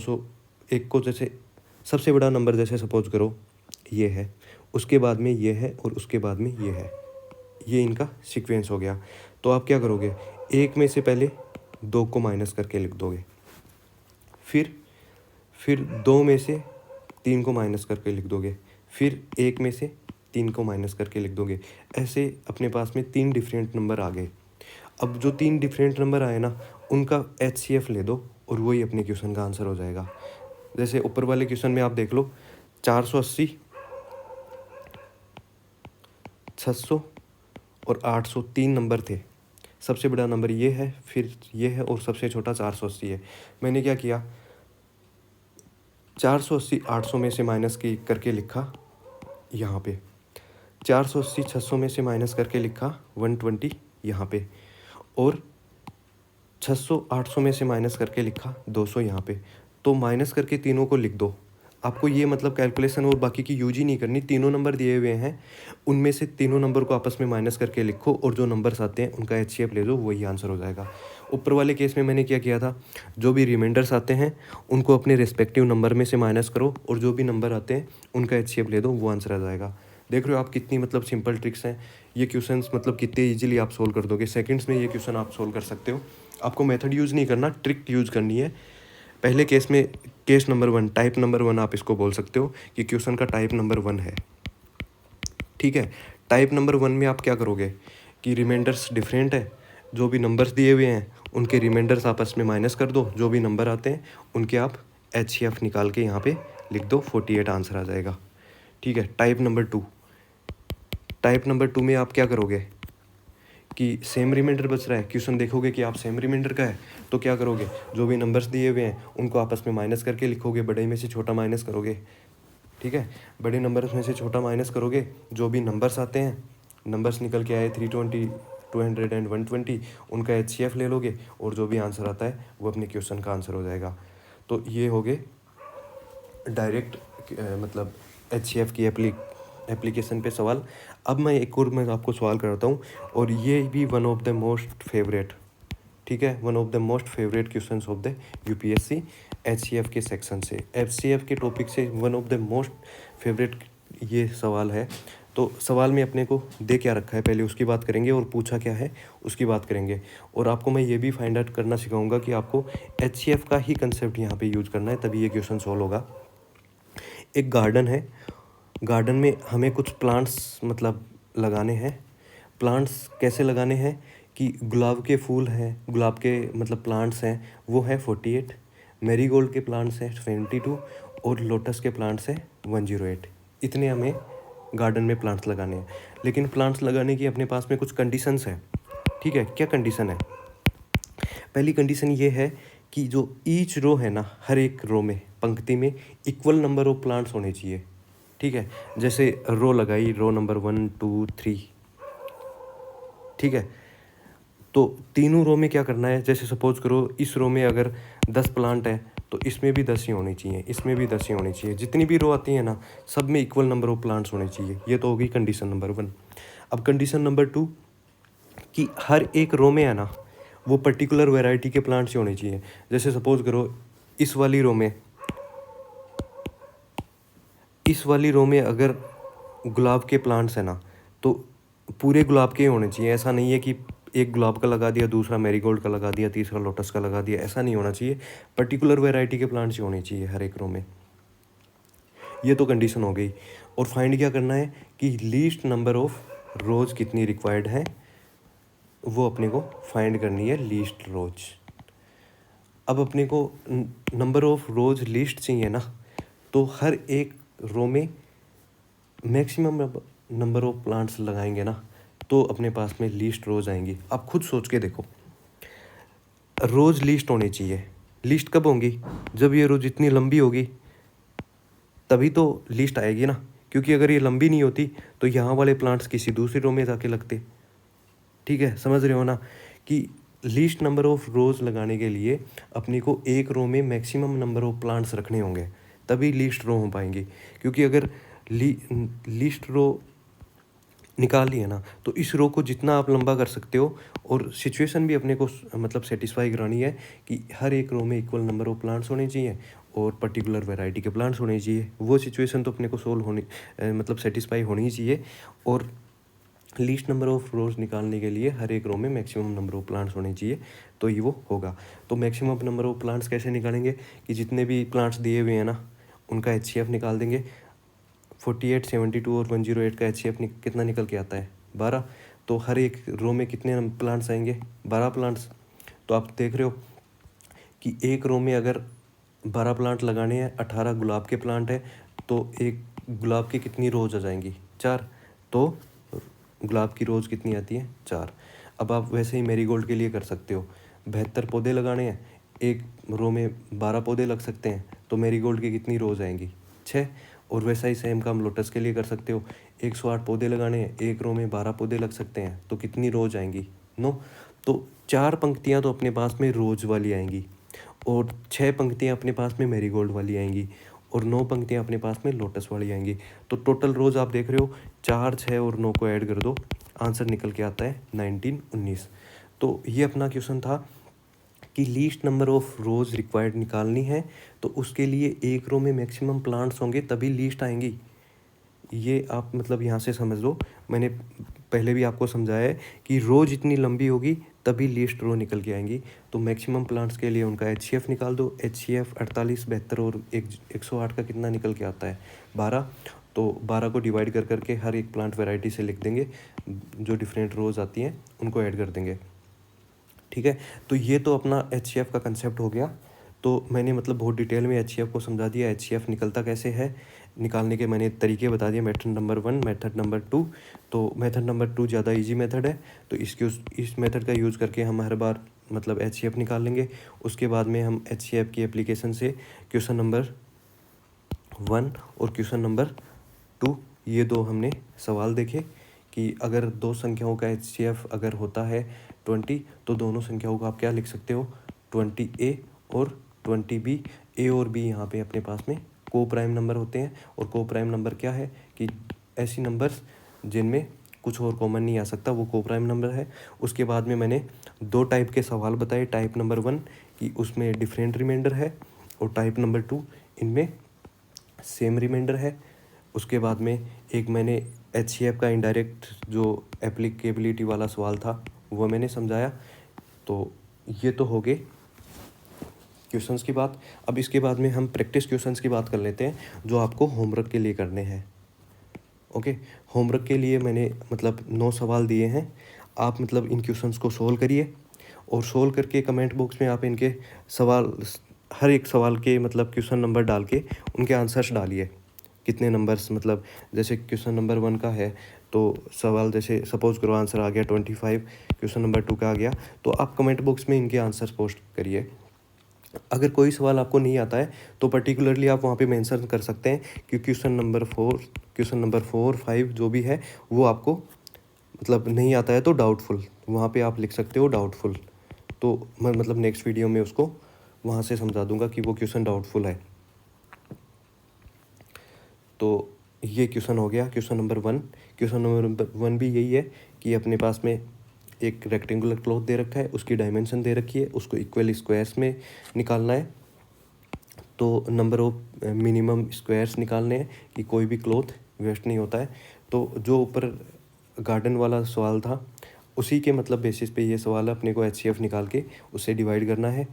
एक को, जैसे सबसे बड़ा नंबर जैसे सपोज करो ये है, उसके बाद में ये है और उसके बाद में ये है, ये इनका सीक्वेंस हो गया। तो आप क्या करोगे, एक में से पहले 2 को माइनस करके लिख दोगे, फिर 2 में से 3 को माइनस करके लिख दोगे, फिर 1 में से 3 को माइनस करके लिख दोगे। ऐसे अपने पास में 3 डिफरेंट नंबर आ गए। अब जो 3 डिफरेंट नंबर आए ना उनका HCF ले दो और वही अपने क्वेश्चन का आंसर हो जाएगा। जैसे ऊपर वाले क्वेश्चन में आप देख लो 480, 600 और 800 3 नंबर थे। सबसे बड़ा नंबर ये है, फिर ये है और सबसे छोटा 480 है। मैंने क्या किया, 480 800 में से माइनस की करके लिखा यहाँ पे, 480 600 में से माइनस करके लिखा 120 यहाँ पे, और 600 800 में से माइनस करके लिखा 200 यहाँ पे। तो माइनस करके तीनों को लिख दो। आपको ये मतलब कैलकुलेशन और बाकी की यूज ही नहीं करनी। तीनों नंबर दिए हुए हैं, उनमें से तीनों नंबर को आपस में माइनस करके लिखो और जो नंबर्स आते हैं उनका HCF ले दो, वही आंसर हो जाएगा। ऊपर वाले केस में मैंने क्या किया था, जो भी रिमाइंडर्स आते हैं उनको अपने रिस्पेक्टिव नंबर में से माइनस करो और जो भी नंबर आते हैं उनका HCF ले दो, वो आंसर आ जाएगा। देख रहे हो आप कितनी मतलब सिंपल ट्रिक्स हैं। ये क्वेश्चंस मतलब कितने इजीली आप सोल्व कर दोगे, सेकंड्स में ये क्वेश्चन आप सोल्व कर सकते हो। आपको मेथड यूज़ नहीं करना, ट्रिक यूज़ करनी है। पहले केस में केस नंबर 1, टाइप नंबर 1 आप इसको बोल सकते हो कि क्वेश्चन का टाइप नंबर 1 है। ठीक है, टाइप नंबर 1 में आप क्या करोगे कि रिमाइंडर्स डिफरेंट है, जो भी नंबर्स दिए हुए हैं उनके रिमाइंडर्स आपस में माइनस कर दो, जो भी नंबर आते हैं उनके आप HCF निकाल के यहाँ पे लिख दो, 48 आंसर आ जाएगा। ठीक है, टाइप नंबर 2 में आप क्या करोगे कि सेम रिमाइंडर बच रहा है, क्वेश्चन देखोगे कि आप सेम रिमाइंडर का है, तो क्या करोगे, जो भी नंबर्स दिए हुए हैं उनको आपस में माइनस करके लिखोगे, बड़े में से छोटा माइनस करोगे। ठीक है, बड़े नंबर्स में से छोटा माइनस करोगे, जो भी नंबर्स आते हैं, नंबर्स निकल के आए 320 200 एंड 120, उनका HCF ले लोगे और जो भी आंसर आता है वो अपने क्वेश्चन का आंसर हो जाएगा। तो ये हो गए डायरेक्ट मतलब HCF की एप्लीकेशन पे सवाल। अब मैं एक और मैं आपको सवाल कराता हूँ, और ये भी one of the most favourite, ठीक है, one of the most favourite question of the UPSC HCF के सेक्शन से, HCF के टॉपिक से one of the most favourite ये सवाल है। तो सवाल में अपने को दे क्या रखा है पहले उसकी बात करेंगे, और पूछा क्या है उसकी बात करेंगे, और आपको मैं ये भी फाइंड आउट करना सिखाऊंगा कि आपको HCF का ही कंसेप्ट यहाँ पे यूज करना है, तभी ये क्वेश्चन सॉल्व होगा। एक गार्डन है, गार्डन में हमें कुछ प्लांट्स मतलब लगाने हैं। प्लांट्स कैसे लगाने हैं कि गुलाब के फूल हैं, गुलाब के मतलब प्लांट्स हैं वो है 48, मैरीगोल्ड के प्लांट्स हैं 72 और लोटस के प्लांट्स हैं 108। इतने हमें गार्डन में प्लांट्स लगाने हैं। लेकिन प्लांट्स लगाने की अपने पास में कुछ कंडीशंस हैं। ठीक है, क्या कंडीशन है? पहली कंडीशन ये है कि जो ईच रो है ना, हर एक रो में, पंक्ति में इक्वल नंबर ऑफ प्लांट्स होने चाहिए। ठीक है, जैसे रो लगाई, रो नंबर 1 2 3, ठीक है, तो तीनों रो में क्या करना है, जैसे सपोज करो इस रो में अगर 10 प्लांट है तो इसमें भी 10 ही होनी चाहिए, इसमें भी 10 ही होनी चाहिए, जितनी भी रो आती है ना सब में इक्वल नंबर ऑफ प्लांट्स होने चाहिए। ये तो होगी कंडीशन नंबर 1। अब कंडीशन नंबर 2 कि हर एक रो में है ना वो पर्टिकुलर वैरायटी के प्लांट्स ही होने चाहिए। जैसे सपोज करो इस वाली रो में अगर गुलाब के प्लांट्स है ना तो पूरे गुलाब के होने चाहिए। ऐसा नहीं है कि एक गुलाब का लगा दिया, दूसरा मैरीगोल्ड का लगा दिया, तीसरा लोटस का लगा दिया, ऐसा नहीं होना चाहिए। पर्टिकुलर वैरायटी के प्लांट्स ही होने चाहिए हर एक रो में। ये तो कंडीशन हो गई। और फाइंड क्या करना है कि लीस्ट नंबर ऑफ रोज कितनी रिक्वायर्ड है, वो अपने को फाइंड करनी है, लीस्ट रोज। अब अपने को नंबर ऑफ रोज लीस्ट चाहिए ना, तो हर एक रो में मैक्सिमम नंबर ऑफ प्लांट्स लगाएंगे ना तो अपने पास में लीस्ट रोज आएंगी। आप खुद सोच के देखो, रोज लीस्ट होनी चाहिए, लिस्ट कब होंगी? जब ये रो जितनी लंबी होगी तभी तो लिस्ट आएगी ना, क्योंकि अगर ये लंबी नहीं होती तो यहाँ वाले प्लांट्स किसी दूसरी रो में जाके लगते। ठीक है, समझ रहे हो ना कि लीस्ट नंबर ऑफ रोज़ लगाने के लिए अपने को एक रो में मैक्सिमम नंबर ऑफ प्लांट्स रखने होंगे, तभी लीस्ट रो हो पाएंगी। क्योंकि अगर लीस्ट रो निकाल लिया ना तो इस रो को जितना आप लंबा कर सकते हो, और सिचुएशन भी अपने को मतलब सेटिस्फाई करानी है कि हर एक रो में इक्वल नंबर ऑफ प्लांट्स होने चाहिए और पर्टिकुलर वैरायटी के प्लांट्स होने चाहिए। वो सिचुएशन तो अपने को सोल्व होनी मतलब सेटिस्फाई होनी ही चाहिए। और लीस्ट नंबर ऑफ रोज निकालने के लिए हर एक रो में मैक्सिमम नंबर ऑफ प्लांट्स होने चाहिए, तो ये वो होगा। तो मैक्सिमम नंबर ऑफ प्लांट्स कैसे निकालेंगे कि जितने भी प्लांट्स दिए हुए हैं ना उनका HCF निकाल देंगे। 48, 72 और 108 का HCF कितना निकल के आता है? 12। तो हर एक रो में कितने प्लांट्स आएंगे? 12 प्लांट्स। तो आप देख रहे हो कि एक रो में अगर 12 प्लांट लगाने हैं, 18 गुलाब के प्लांट है, तो एक गुलाब की कितनी रोज आ जाएंगी? 4। तो गुलाब की रोज़ कितनी आती है? 4। अब आप वैसे ही मैरीगोल्ड के लिए कर सकते हो। 72 पौधे लगाने हैं, एक रो में 12 पौधे लग सकते हैं, तो मैरीगोल्ड की कितनी रोज़ आएंगी? 6। और वैसा ही सेम काम लोटस के लिए कर सकते हो। 108 पौधे लगाने हैं, एक रो में 12 पौधे लग सकते हैं, तो कितनी रोज़ आएंगी? 9। तो 4 पंक्तियाँ तो अपने पास में रोज़ वाली आएंगी, और 6 पंक्तियाँ अपने पास में मैरीगोल्ड वाली आएंगी, और 9 पंक्तियाँ अपने पास में लोटस वाली आएंगी। तो टोटल रोज़ आप देख रहे हो 4, 6 और 9 को ऐड कर दो, आंसर निकल के आता है 19 तो ये अपना क्वेश्चन था कि least number of rows required निकालनी है, तो उसके लिए एक रो में मैक्सिमम प्लांट्स होंगे तभी लीस्ट आएंगी। ये आप मतलब यहाँ से समझ लो, मैंने पहले भी आपको समझाया है कि रो जितनी लंबी होगी तभी लीस्ट रो निकल के आएंगी। तो मैक्सिमम प्लांट्स के लिए उनका HCF निकाल दो। HCF 48, 72 और 108 का कितना निकल के आता है? 12। तो 12 को डिवाइड कर करके हर एक प्लांट वैरायटी से लिख देंगे, जो डिफरेंट रोज़ आती हैं उनको ऐड कर देंगे। ठीक है, तो ये तो अपना HCF का कंसेप्ट हो गया। तो मैंने मतलब बहुत डिटेल में HCF को समझा दिया, HCF निकलता कैसे है, निकालने के मैंने तरीके बता दिए। Method number 1, method number 2। तो मेथड नंबर 2 ज़्यादा इजी मेथड है, तो इस मेथड का यूज़ करके हम हर बार मतलब HCF निकाल लेंगे। उसके बाद में हम HCF की एप्लीकेशन से क्वेश्चन नंबर 1 और क्वेश्चन नंबर 2 ये दो हमने सवाल देखे कि अगर दो संख्याओं का HCF अगर होता है 20, तो दोनों संख्याओं को आप क्या लिख सकते हो? 20A और 20B। A और B यहाँ पे अपने पास में को प्राइम नंबर होते हैं, और को प्राइम नंबर क्या है कि ऐसी नंबर्स जिनमें कुछ और कॉमन नहीं आ सकता, वो को प्राइम नंबर है। उसके बाद में मैंने 2 टाइप के सवाल बताए। टाइप नंबर 1 कि उसमें डिफरेंट रिमाइंडर है, और टाइप नंबर 2 इनमें सेम रिमाइंडर है। उसके बाद में एक मैंने HCF का इनडायरेक्ट जो एप्लीकेबिलिटी वाला सवाल था वो मैंने समझाया। तो ये तो हो गए क्वेश्चंस की बात। अब इसके बाद में हम प्रैक्टिस क्वेश्चंस की बात कर लेते हैं, जो आपको होमवर्क के लिए करने हैं। ओके, होमवर्क के लिए मैंने मतलब 9 सवाल दिए हैं। आप मतलब इन क्वेश्चंस को सोल्व करिए, और सोल्व करके कमेंट बॉक्स में आप इनके सवाल, हर एक सवाल के मतलब क्वेश्चन नंबर डाल के उनके आंसर्स डालिए। कितने नंबर्स मतलब जैसे क्वेश्चन नंबर 1 का है तो सवाल जैसे सपोज करो आंसर आ गया 25, क्वेश्चन नंबर 2 का आ गया, तो आप कमेंट बॉक्स में इनके आंसर्स पोस्ट करिए। अगर कोई सवाल आपको नहीं आता है तो पर्टिकुलरली आप वहाँ पे मेंशन कर सकते हैं कि क्वेश्चन नंबर 4, 5 जो भी है वो आपको मतलब नहीं आता है, तो डाउटफुल वहाँ पे आप लिख सकते हो डाउटफुल। तो मैं मतलब नेक्स्ट वीडियो में उसको वहाँ से समझा दूंगा कि वो क्वेश्चन डाउटफुल है। तो ये क्वेश्चन हो गया क्वेश्चन नंबर 1। क्वेश्चन नंबर 1 भी यही है कि अपने पास में एक रेक्टेंगुलर क्लॉथ दे रखा है, उसकी डायमेंशन दे रखी है, उसको इक्वल स्क्वायर्स में निकालना है। तो नंबर ऑफ मिनिमम स्क्वायर्स निकालने हैं कि कोई भी क्लॉथ वेस्ट नहीं होता है। तो जो ऊपर गार्डन वाला सवाल था उसी के मतलब बेसिस पे ये सवाल है, अपने को HCF निकाल के उससे डिवाइड करना है।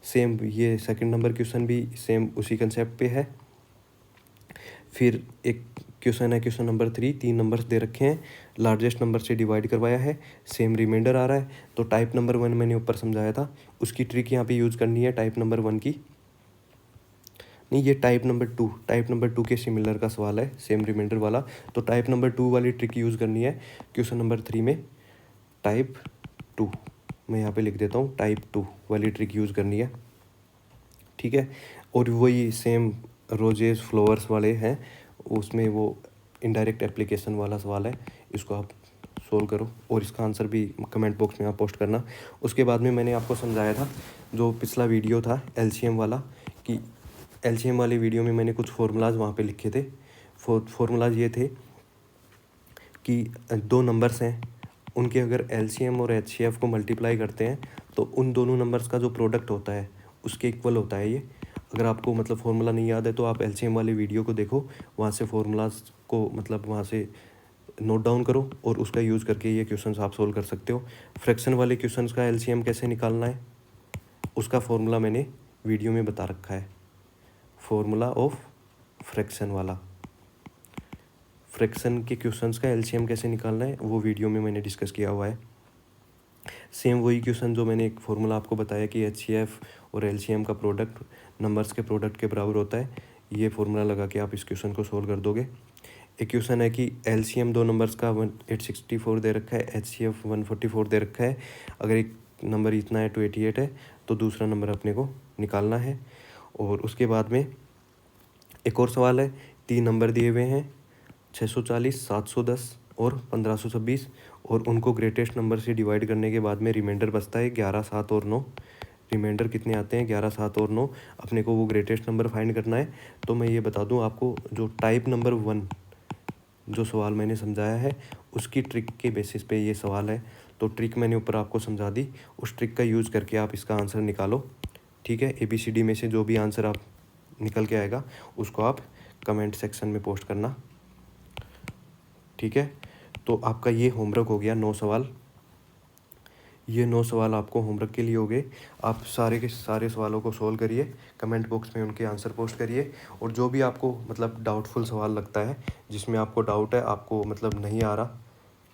सेम ये सेकंड नंबर क्वेश्चन भी सेम उसी कंसेप्ट पे है। फिर एक क्वेश्चन है क्वेश्चन नंबर 3, 3 नंबर्स दे रखे हैं, लार्जेस्ट नंबर से डिवाइड करवाया है, सेम रिमाइंडर आ रहा है। तो टाइप नंबर 1 मैंने ऊपर समझाया था, उसकी ट्रिक यहाँ पे यूज़ करनी है टाइप नंबर 1 की। नहीं, ये टाइप नंबर 2 के सिमिलर का सवाल है, सेम रिमाइंडर वाला। तो टाइप नंबर 2 वाली ट्रिक यूज़ करनी है क्वेश्चन नंबर 3 में। टाइप 2 मैं यहाँ पे लिख देता हूँ, टाइप 2 वाली ट्रिक यूज़ करनी है। ठीक है। और वही सेम रोजेस फ्लावर्स वाले हैं, उसमें वो इनडायरेक्ट एप्लीकेशन वाला सवाल है, इसको आप सोल्व करो और इसका आंसर भी कमेंट बॉक्स में आप पोस्ट करना। उसके बाद में मैंने आपको समझाया था जो पिछला वीडियो था एलसीएम वाला, कि एलसीएम वाले वीडियो में मैंने कुछ फार्मूलाज वहाँ पे लिखे थे। फार्मूलाज ये थे कि दो नंबर्स हैं, उनके अगर एलसीएम और एचसीएफ को मल्टीप्लाई करते हैं तो उन दोनों नंबर्स का जो प्रोडक्ट होता है उसके इक्वल होता है ये। अगर आपको मतलब फार्मूला नहीं याद है तो आप एलसीएम वाले वीडियो को देखो, वहाँ से फार्मूलाज को मतलब वहाँ से नोट डाउन करो और उसका यूज़ करके ये क्वेश्चंस आप सोल्व कर सकते हो। फ्रैक्शन वाले क्वेश्चंस का एलसीएम कैसे निकालना है उसका फॉर्मूला मैंने वीडियो में बता रखा है, फॉर्मूला ऑफ फ्रैक्शन वाला। फ्रैक्शन के क्वेश्चंस का एलसीएम कैसे निकालना है वो वीडियो में मैंने डिस्कस किया हुआ है। सेम वही क्वेश्चन जो मैंने एक फॉर्मूला आपको बताया कि एचसीएफ और एलसीएम का प्रोडक्ट नंबर्स के प्रोडक्ट के बराबर होता है, ये फॉर्मूला लगा के आप इस क्वेश्चन को सोल्व कर दोगे। एक क्वेश्चन है कि एलसीएम दो नंबर्स का 864 दे रखा है, एचसीएफ 144 दे रखा है। अगर एक नंबर इतना है 288 है तो दूसरा नंबर अपने को निकालना है। और उसके बाद में एक और सवाल है, तीन नंबर दिए हुए हैं 640, 710 और 1526, और उनको ग्रेटेस्ट नंबर से डिवाइड करने के बाद में रिमाइंडर बचता है 11, 7 और 9। रिमाइंडर कितने आते हैं 11, 7 और 9, अपने को वो ग्रेटेस्ट नंबर फाइंड करना है। तो मैं ये बता दूं आपको, जो टाइप नंबर 1 जो सवाल मैंने समझाया है उसकी ट्रिक के बेसिस पे ये सवाल है, तो ट्रिक मैंने ऊपर आपको समझा दी, उस ट्रिक का यूज़ करके आप इसका आंसर निकालो। ठीक है, ABCD में से जो भी आंसर आप निकल के आएगा उसको आप कमेंट सेक्शन में पोस्ट करना। ठीक है, तो आपका ये होमवर्क हो गया 9 सवाल। ये 9 सवाल आपको होमवर्क के लिए हो गए। आप सारे के सारे सवालों को सोल्व करिए, कमेंट बॉक्स में उनके आंसर पोस्ट करिए। और जो भी आपको मतलब डाउटफुल सवाल लगता है, जिसमें आपको डाउट है, आपको मतलब नहीं आ रहा,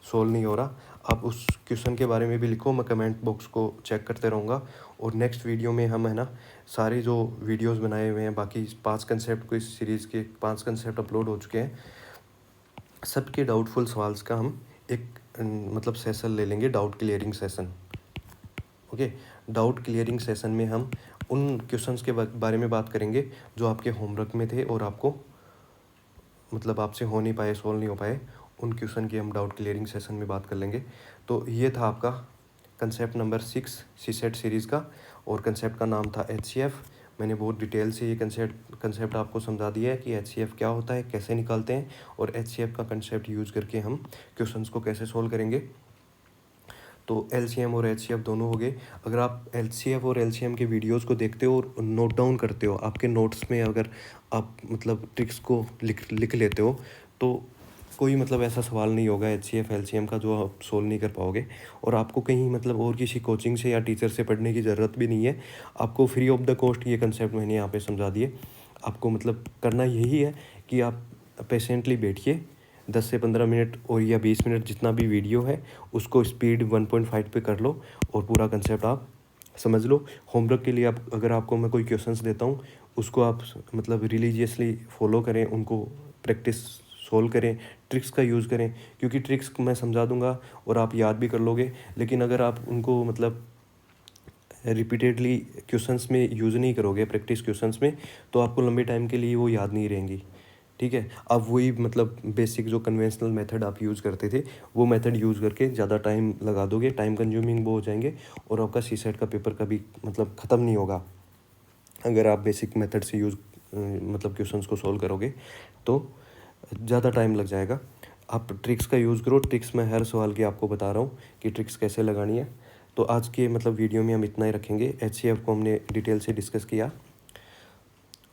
सोल्व नहीं हो रहा, आप उस क्वेश्चन के बारे में भी लिखो, मैं कमेंट बॉक्स को चेक करते रहूँगा। और नेक्स्ट वीडियो में हम है ना सारे जो वीडियोज़ बनाए हुए हैं, बाकी 5 कंसेप्ट को, इस सीरीज़ के 5 कंसेप्ट अपलोड हो चुके हैं, सबके डाउटफुल सवाल्स का हम एक मतलब सेशन ले लेंगे, doubt clearing session. Okay, doubt clearing session में हम उन क्वेश्चंस के बारे में बात करेंगे जो आपके होमवर्क में थे और आपको मतलब आपसे हो नहीं पाए, सोल्व नहीं हो पाए, उन क्वेश्चन की हम डाउट क्लियरिंग सेशन में बात कर लेंगे। तो ये था आपका कंसेप्ट नंबर 6 सीसेट सीरीज़ का, और कंसेप्ट का नाम था एचसीएफ। मैंने बहुत डिटेल से ये कंसेप्ट आपको समझा दिया है कि एचसीएफ क्या होता है, कैसे निकालते हैं, और एचसीएफ का कंसेप्ट यूज़ करके हम क्वेश्चंस को कैसे सोल्व करेंगे। तो एलसीएम और एचसीएफ दोनों हो गए। अगर आप एलसीएफ और एलसीएम के वीडियोस को देखते हो और नोट डाउन करते हो, आपके नोट्स में अगर आप मतलब ट्रिक्स को लिख लेते हो, तो कोई मतलब ऐसा सवाल नहीं होगा एचसीएफ एलसीएम का जो आप सोल्व नहीं कर पाओगे। और आपको कहीं मतलब और किसी कोचिंग से या टीचर से पढ़ने की ज़रूरत भी नहीं है, आपको फ्री ऑफ द कॉस्ट ये कंसेप्ट मैंने यहाँ पे समझा दिए। आपको मतलब करना यही है कि आप पेशेंटली बैठिए 10 से 15 मिनट और या 20 मिनट जितना भी वीडियो है उसको स्पीड 1.5 पे कर लो और पूरा कंसेप्ट आप समझ लो। होमवर्क के लिए आप अगर आपको मैं कोई क्वेश्चंस देता हूँ उसको आप मतलब रिलीजियसली फॉलो करें, उनको प्रैक्टिस सोल्व करें, ट्रिक्स का यूज़ करें, क्योंकि ट्रिक्स मैं समझा दूंगा और आप याद भी कर लोगे, लेकिन अगर आप उनको मतलब रिपीटेडली क्वेश्चंस में यूज़ नहीं करोगे, प्रैक्टिस क्वेश्चंस में, तो आपको लंबे टाइम के लिए वो याद नहीं रहेंगी। ठीक है, आप वही मतलब बेसिक जो कन्वेंशनल मेथड आप यूज़ करते थे वो मेथड यूज़ करके ज़्यादा टाइम लगा दोगे, टाइम कंज्यूमिंग वो हो जाएंगे, और आपका सीसेट का पेपर कभी मतलब ख़त्म नहीं होगा। अगर आप बेसिक मेथड से यूज़ मतलब क्वेश्चंस को सोल्व करोगे तो ज़्यादा टाइम लग जाएगा। आप ट्रिक्स का यूज़ करो, ट्रिक्स मैं हर सवाल की आपको बता रहा हूँ कि ट्रिक्स कैसे लगानी है। तो आज के मतलब वीडियो में हम इतना ही रखेंगे। एचसीएफ को हमने डिटेल से डिस्कस किया,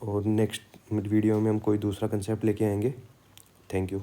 और नेक्स्ट वीडियो में हम कोई दूसरा कंसेप्ट लेके आएंगे। Thank you.